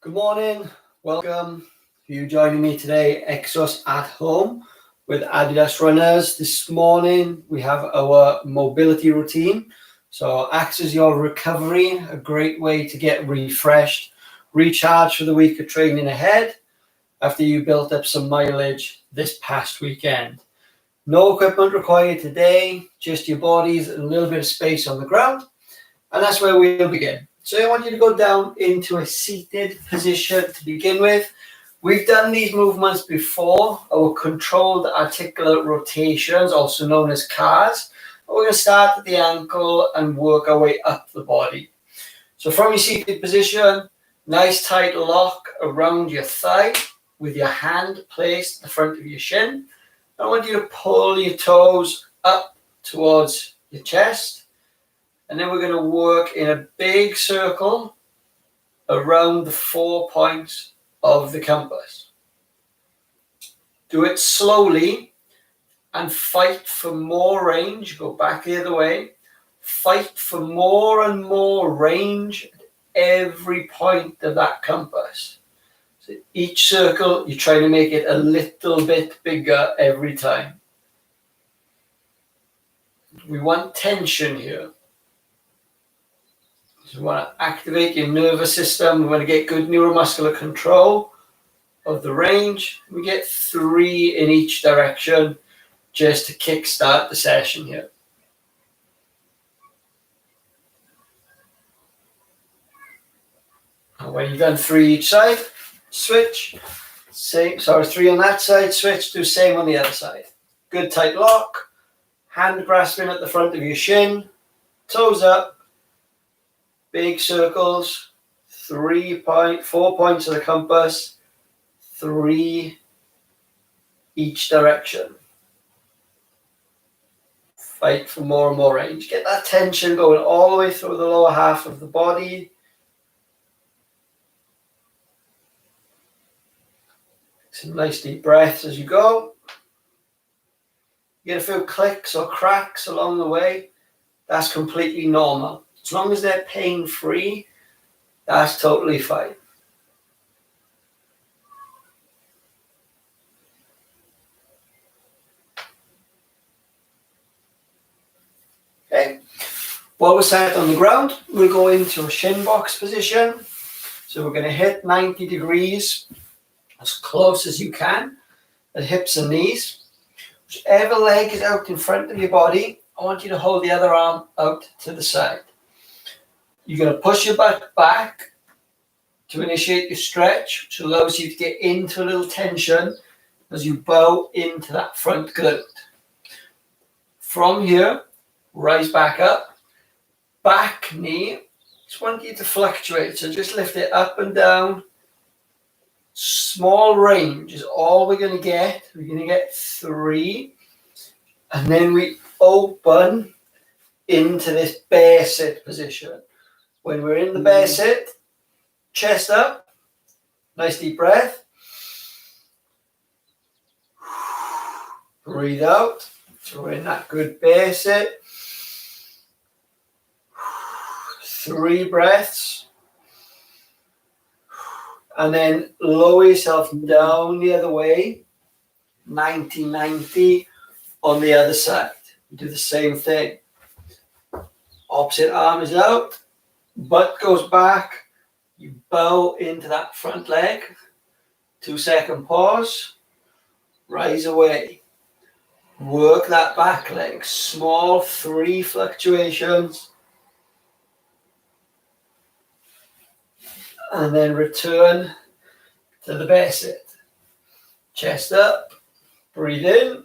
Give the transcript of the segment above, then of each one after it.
Good morning, welcome. For you joining me today, EXOS at home with Adidas runners. This morning we have our mobility routine. So acts as your recovery, a great way to get refreshed, recharged for the week of training ahead after you built up some mileage this past weekend. No equipment required today, just your bodies and a little bit of space on the ground. And that's where we'll begin. So I want you to go down into a seated position to begin with. We've done these movements before, our controlled articular rotations, also known as CARs. We're going to start at the ankle and work our way up the body. So from your seated position, nice tight lock around your thigh with your hand placed at the front of your shin. I want you to pull your toes up towards your chest. And then we're going to work in a big circle around the 4 points of the compass. Do it slowly and fight for more range. Go back the other way. Fight for more and more range at every point of that compass. So each circle, you're trying to make it a little bit bigger every time. We want tension here. So we want to activate your nervous system. We want to get good neuromuscular control of the range. We get 3 in each direction just to kickstart the session here. And when you've done 3 each side, switch. 3 on that side, switch, do same on the other side. Good tight lock, hand grasping at the front of your shin, toes up. Big circles, 4 points of the compass, 3 each direction. Fight for more and more range. Get that tension going all the way through the lower half of the body. Some nice deep breaths as you go. You get a few clicks or cracks along the way. That's completely normal. As long as they're pain-free, that's totally fine. Okay, while we're sat on the ground, we'll go into a shin box position. So we're going to hit 90 degrees as close as you can at hips and knees. Whichever leg is out in front of your body, I want you to hold the other arm out to the side. You're going to push your butt back to initiate your stretch, which allows you to get into a little tension as you bow into that front glute. From here, rise back up, back knee. Just want you to fluctuate, so just lift it up and down. Small range is all we're going to get. We're going to get 3, and then we open into this bear sit position. When we're in the bear sit, chest up, nice deep breath. Breathe out. So we're in that good bear sit. 3 breaths. And then lower yourself down the other way. 90-90 on the other side. Do the same thing. Opposite arm is out. Butt goes back, you bow into that front leg, 2-second pause, rise away, work that back leg, small 3 fluctuations, and then return to the bear sit. Chest up, breathe in,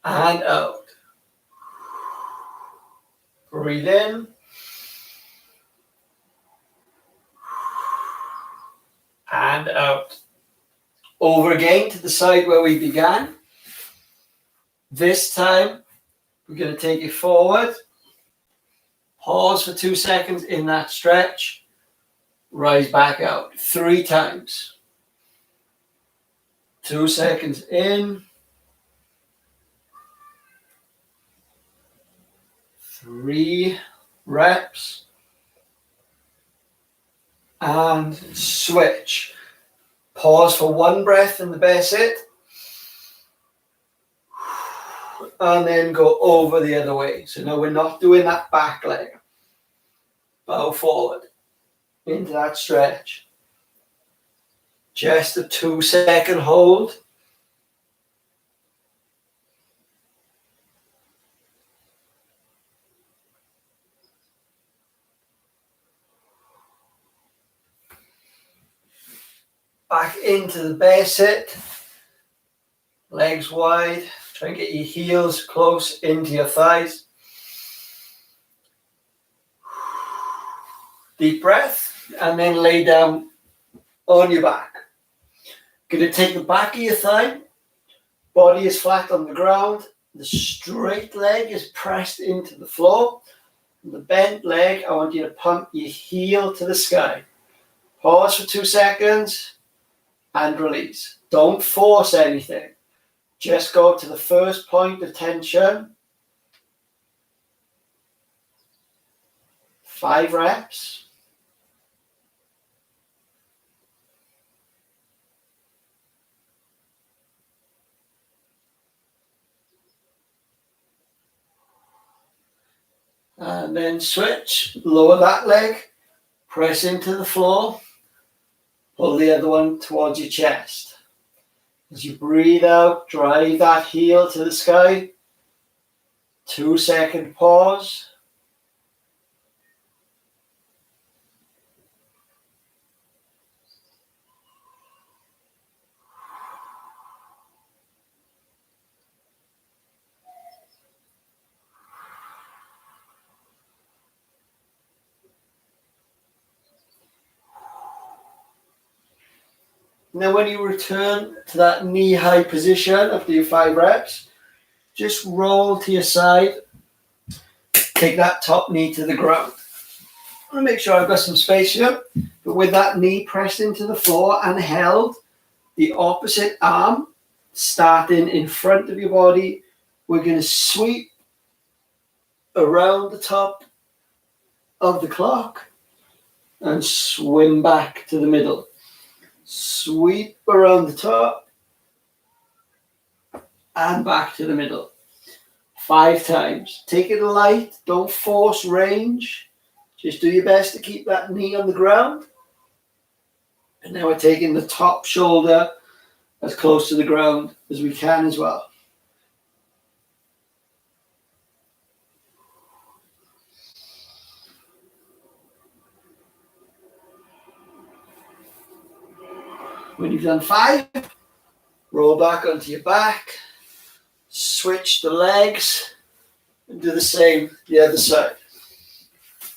and out. Breathe in, and out. Over again to the side where we began. This time, we're going to take it forward. Pause for 2 seconds in that stretch. Rise back out 3 times. 2 seconds in. 3 reps. and switch. Pause for one breath in the bear sit, and then go over the other way. So now we're not doing that back leg. Bow forward into that stretch. Just a 2-second hold. Back into the bear sit. Legs wide. Try and get your heels close into your thighs. Deep breath, and then lay down on your back. Going to take the back of your thigh. Body is flat on the ground. The straight leg is pressed into the floor. The bent leg, I want you to pump your heel to the sky. Pause for 2 seconds and release. Don't force anything. Just go to the first point of tension. 5 reps. And then switch, lower that leg, press into the floor, pull the other one towards your chest. As you breathe out, drive that heel to the sky. 2-second pause. Now when you return to that knee-high position after your 5 reps, just roll to your side. Take that top knee to the ground. I'm going to make sure I've got some space here, but with that knee pressed into the floor and held, the opposite arm starting in front of your body, we're going to sweep around the top of the clock and swim back to the middle. Sweep around the top and back to the middle. 5 times. Take it light. Don't force range. Just do your best to keep that knee on the ground. And now we're taking the top shoulder as close to the ground as we can as well. When you've done 5, roll back onto your back, switch the legs, and do the same the other side.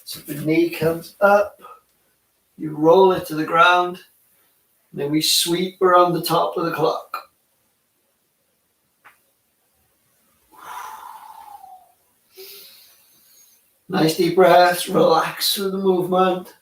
So the knee comes up, you roll it to the ground, and then we sweep around the top of the clock. Nice deep breaths, relax through the movement.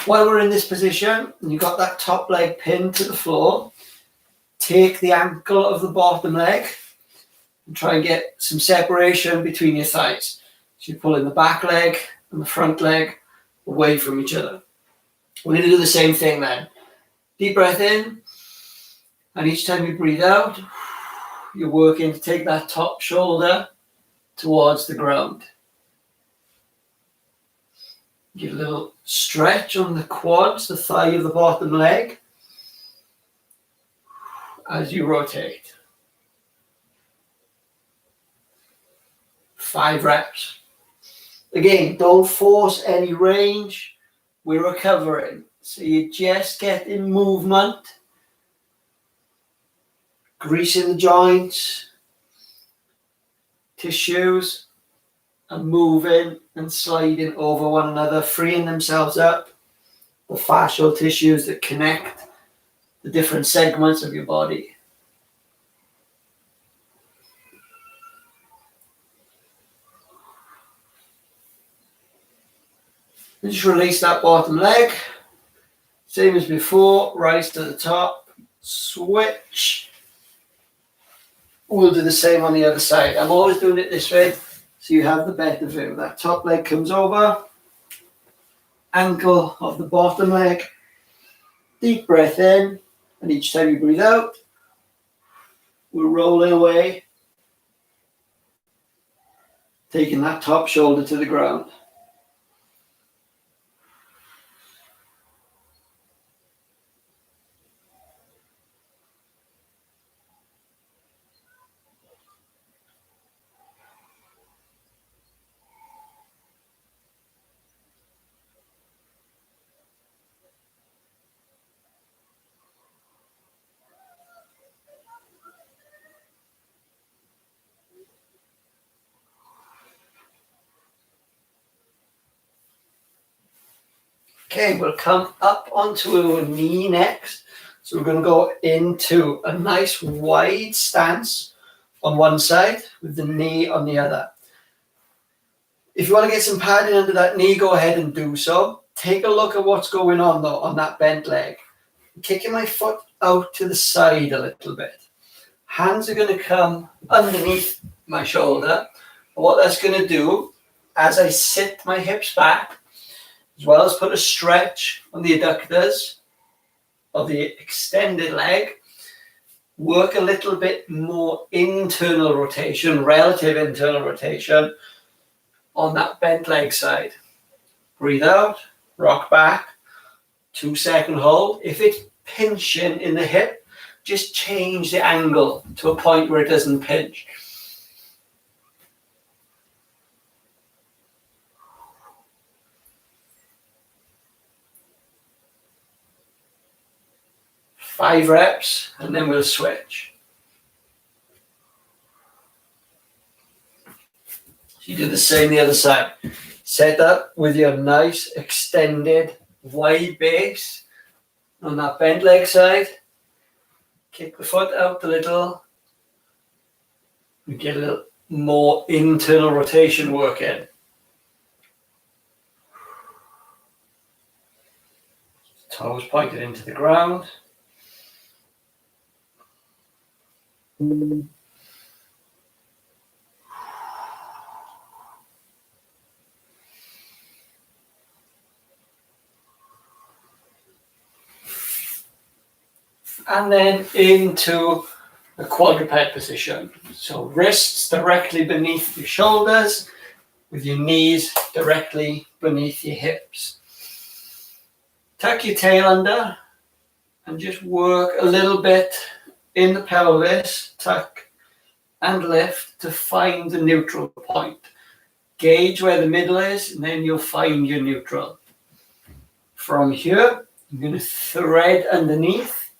While we're in this position, and you've got that top leg pinned to the floor, take the ankle of the bottom leg and try and get some separation between your thighs. So you're pulling the back leg and the front leg away from each other. We're going to do the same thing then. Deep breath in, and each time you breathe out, you're working to take that top shoulder towards the ground. Give a little stretch on the quads, the thigh of the bottom leg, as you rotate. 5 reps. Again, don't force any range. We're recovering. So you just get in movement, greasing the joints, tissues, and moving and sliding over one another, freeing themselves up, the fascial tissues that connect the different segments of your body. Just release that bottom leg. Same as before, rise to the top, switch. We'll do the same on the other side. I'm always doing it this way, so you have the better view. That top leg comes over, ankle of the bottom leg, deep breath in, and each time you breathe out, we're rolling away, taking that top shoulder to the ground. Okay, we'll come up onto our knee next. So we're going to go into a nice wide stance on one side with the knee on the other. If you want to get some padding under that knee, go ahead and do so. Take a look at what's going on though on that bent leg. I'm kicking my foot out to the side a little bit. Hands are going to come underneath my shoulder. And what that's going to do, as I sit my hips back, as well as put a stretch on the adductors of the extended leg, work a little bit more internal rotation, relative internal rotation on that bent leg side. Breathe out, rock back, 2-second hold. If it's pinching in the hip, just change the angle to a point where it doesn't pinch. Five reps, and then we'll switch. So you do the same the other side. Set up with your nice extended wide base on that bent leg side. Kick the foot out a little. And get a little more internal rotation work in. Toes pointed into the ground. And then into a quadruped position. So wrists directly beneath your shoulders with your knees directly beneath your hips. Tuck your tail under and just work a little bit in the pelvis, tuck and lift to find the neutral point. Gauge where the middle is and then you'll find your neutral. From here, you're going to thread underneath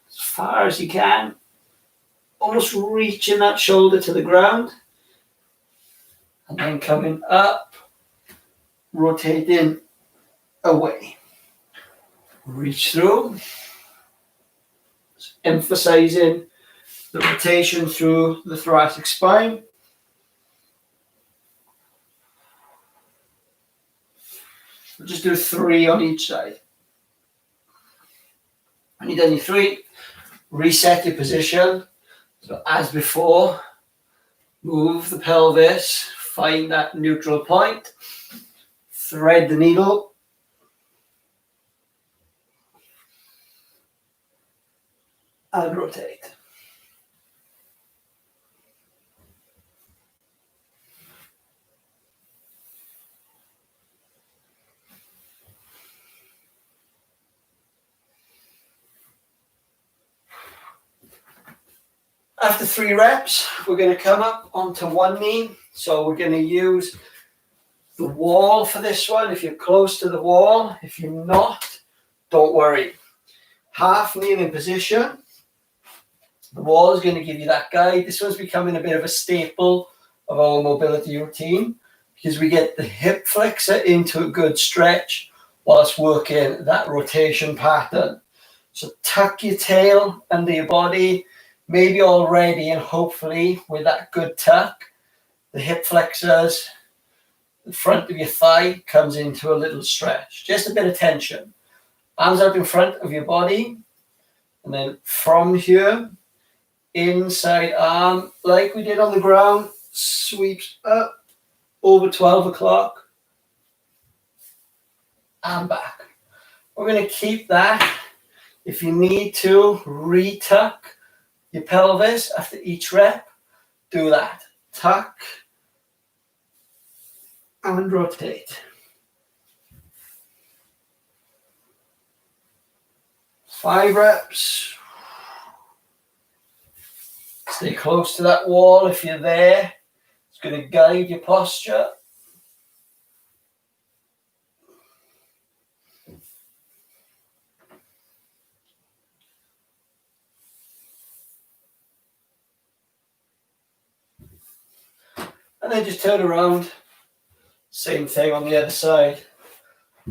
as far as you can, almost reaching that shoulder to the ground, and then coming up, rotating away. Reach through, emphasizing the rotation through the thoracic spine. We'll just do 3 on each side. When you've done your 3, reset your position. So as before, move the pelvis, find that neutral point, thread the needle, and rotate. After 3 reps, we're going to come up onto one knee. So we're going to use the wall for this one. If you're close to the wall, if you're not, don't worry. Half kneeling position. The wall is going to give you that guide. This one's becoming a bit of a staple of our mobility routine because we get the hip flexor into a good stretch whilst working that rotation pattern. So tuck your tail under your body, maybe already and hopefully with that good tuck, the hip flexors The front of your thigh comes into a little stretch, just a bit of tension. Arms up in front of your body, and then from here, inside arm, like we did on the ground, sweeps up over 12 o'clock and back. We're going to keep that. If you need to retuck your pelvis after each rep, do that. Tuck and rotate. 5 reps. Stay close to that wall if you're there. It's going to guide your posture. And then just turn around. Same thing on the other side.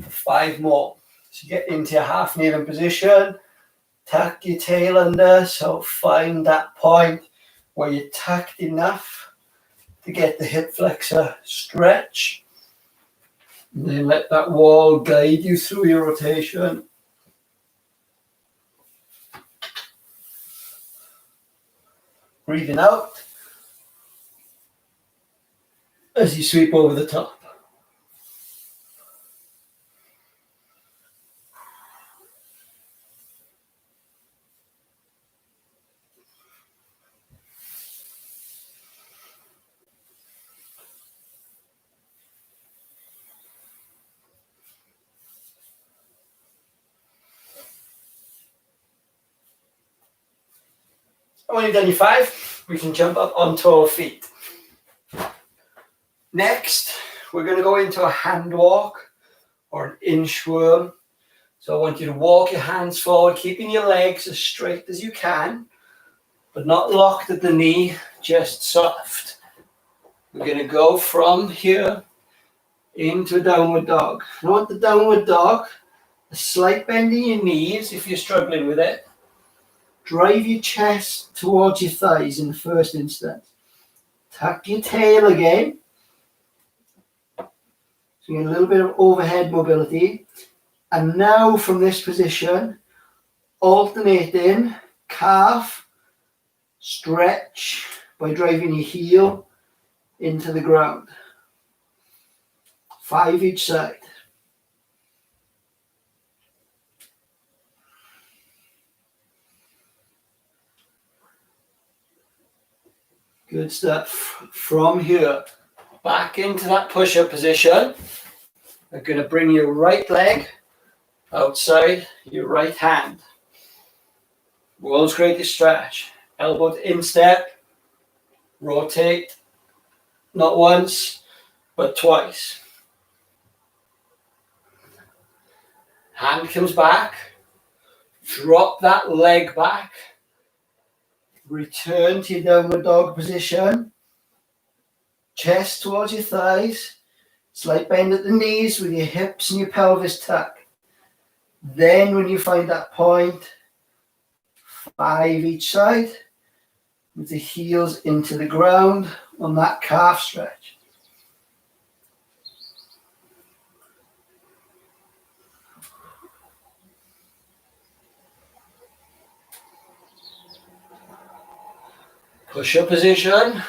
5 more. So get into your half kneeling position. Tuck your tail under. So find that point where you're tucked enough to get the hip flexor stretch. And then let that wall guide you through your rotation. Breathing out as you sweep over the top. When you've done your 5, we can jump up onto our feet. Next, we're going to go into a hand walk or an inchworm. So I want you to walk your hands forward, keeping your legs as straight as you can, but not locked at the knee, just soft. We're going to go from here into a downward dog. I want the downward dog, a slight bend in your knees if you're struggling with it. Drive your chest towards your thighs in the first instance. Tuck your tail again. So you get a little bit of overhead mobility. And now from this position, alternating calf, stretch by driving your heel into the ground. 5 each side. Good stuff. From here, back into that push-up position. We're going to bring your right leg outside your right hand. World's greatest stretch. Elbow to instep. Rotate. Not once, but twice. Hand comes back. Drop that leg back. Return to your downward dog position. Chest towards your thighs. Slight bend at the knees with your hips and your pelvis tucked. Then when you find that point, 5 each side, with the heels into the ground on that calf stretch. Push-up position,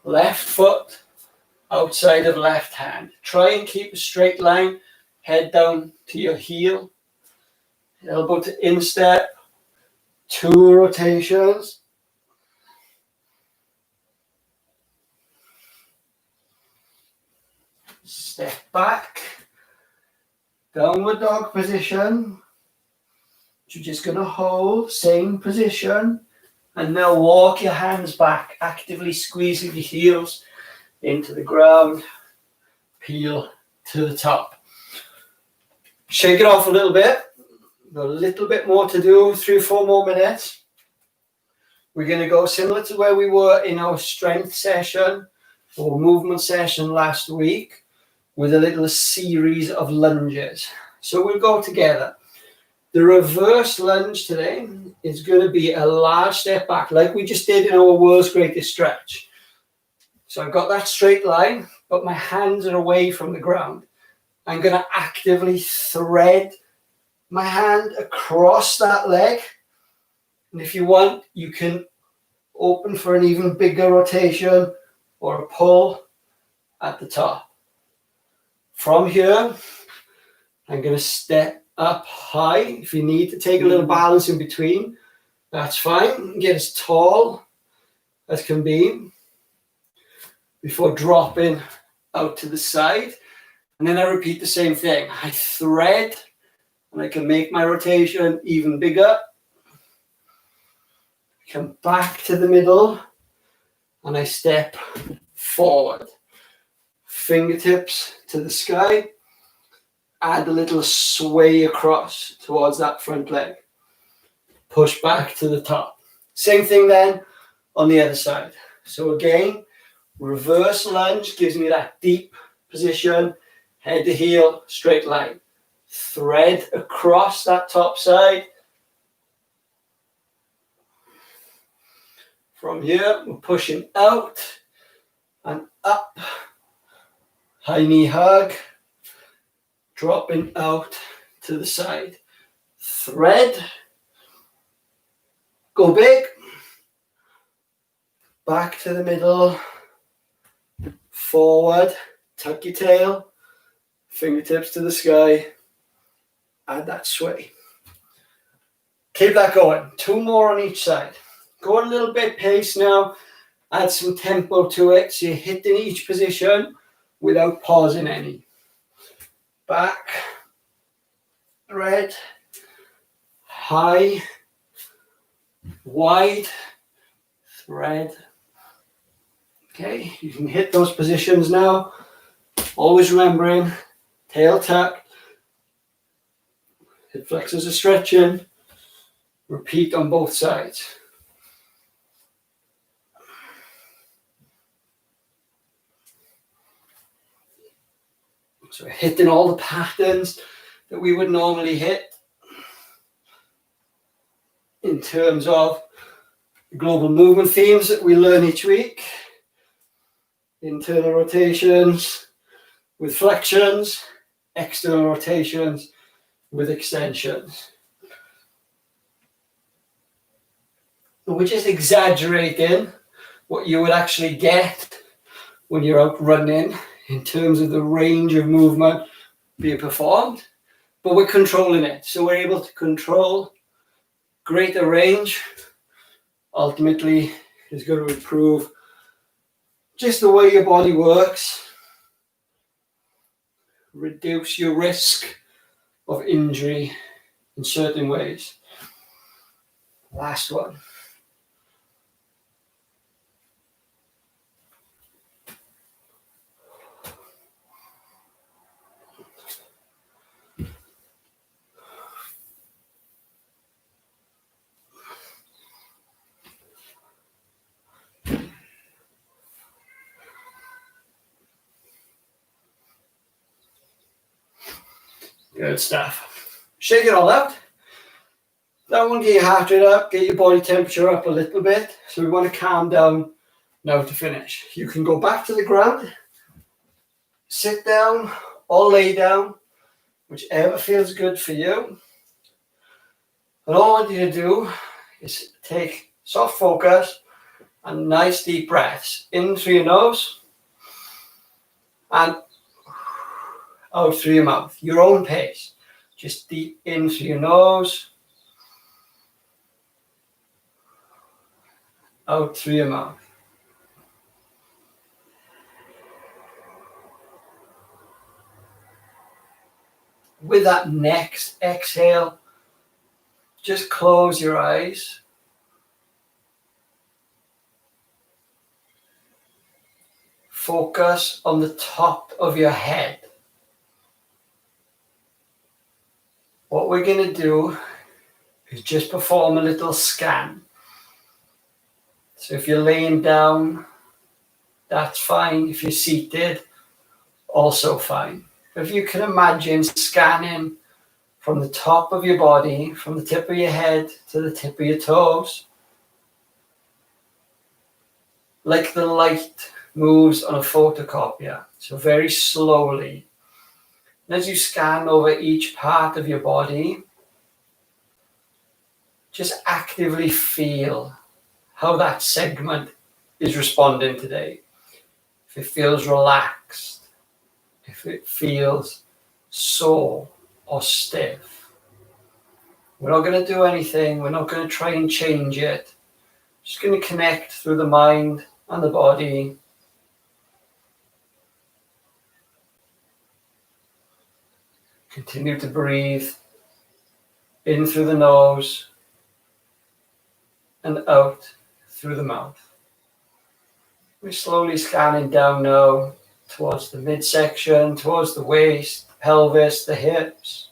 left foot outside of left hand. Try and keep a straight line, head down to your heel, elbow to instep, 2 rotations. Step back, downward dog position. You're just going to hold, same position. And now walk your hands back, actively squeezing your heels into the ground. Peel to the top. Shake it off a little bit. Got a little bit more to do, 3 or 4 more minutes. We're going to go similar to where we were in our strength session or movement session last week with a little series of lunges. So we'll go together. The reverse lunge today is going to be a large step back like we just did in our world's greatest stretch. So I've got that straight line. but my hands are away from the ground. I'm going to actively thread my hand across that leg. And if you want, you can open for an even bigger rotation or a pull at the top. From here, I'm going to step up high. If you need to take a little balance in between, that's fine. Get as tall as can be before dropping out to the side. And then I repeat the same thing. I thread and I can make my rotation even bigger. Come back to the middle and I step forward. Fingertips to the sky. Add a little sway across towards that front leg. Push back to the top. Same thing then on the other side. So again, reverse lunge gives me that deep position, head to heel, straight line. Thread across that top side. From here, we're pushing out and up. High knee hug. Dropping out to the side. Thread. Go big. Back to the middle. Forward. Tuck your tail. Fingertips to the sky. Add that sway. Keep that going. 2 more on each side. Go a little bit pace now. Add some tempo to it so you're hitting each position without pausing any. Back. Thread. High. Wide. Thread. Okay, you can hit those positions now. Always remembering tail tuck. Hip flexors are stretching. Repeat on both sides. So we're hitting all the patterns that we would normally hit in terms of global movement themes that we learn each week. Internal rotations with flexions, external rotations with extensions. So we're just exaggerating what you would actually get when you're out running in terms of the range of movement being performed, but we're controlling it. So we're able to control greater range. Ultimately, is going to improve just the way your body works, reduce your risk of injury in certain ways. Last one. Good stuff. Shake it all out. That one, get your heart rate up, get your body temperature up a little bit. So we want to calm down now to finish. You can go back to the ground, sit down or lay down, whichever feels good for you. And all I want you to do is take soft focus and nice deep breaths in through your nose and out through your mouth, your own pace. Just deep in through your nose, out through your mouth. With that next exhale, just close your eyes. Focus on the top of your head. What we're going to do is just perform a little scan. So if you're laying down, that's fine. If you're seated, also fine. If you can imagine scanning from the top of your body, from the tip of your head to the tip of your toes, like the light moves on a photocopier. So very slowly. And as you scan over each part of your body, just actively feel how that segment is responding today. If it feels relaxed, if it feels sore or stiff. We're not going to do anything. We're not going to try and change it. Just going to connect through the mind and the body. Continue to breathe in through the nose and out through the mouth. We're slowly scanning down now towards the midsection, towards the waist, the pelvis, the hips.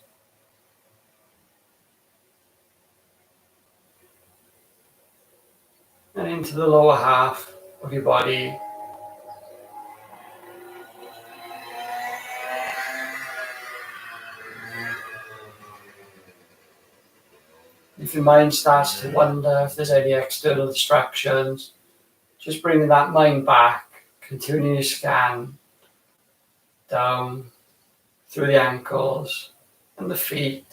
And into the lower half of your body. If your mind starts to wonder if there's any external distractions, just bringing that mind back, continuing your scan down through the ankles and the feet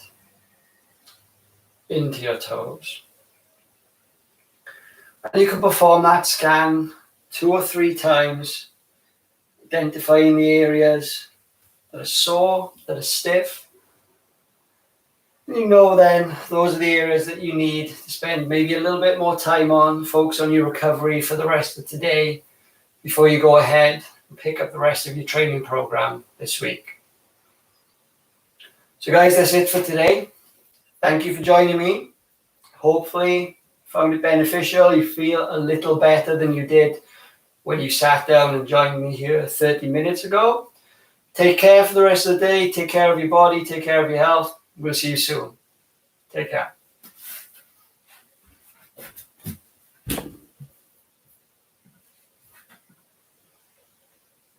into your toes. And you can perform that scan 2 or 3 times, identifying the areas that are sore, that are stiff. And you know then those are the areas that you need to spend maybe a little bit more time on, focus on your recovery for the rest of today before you go ahead and pick up the rest of your training program this week. So guys, that's it for today. Thank you for joining me. Hopefully you found it beneficial. You feel a little better than you did when you sat down and joined me here 30 minutes ago. Take care for the rest of the day. Take care of your body. Take care of your health. We'll see you soon. Take care.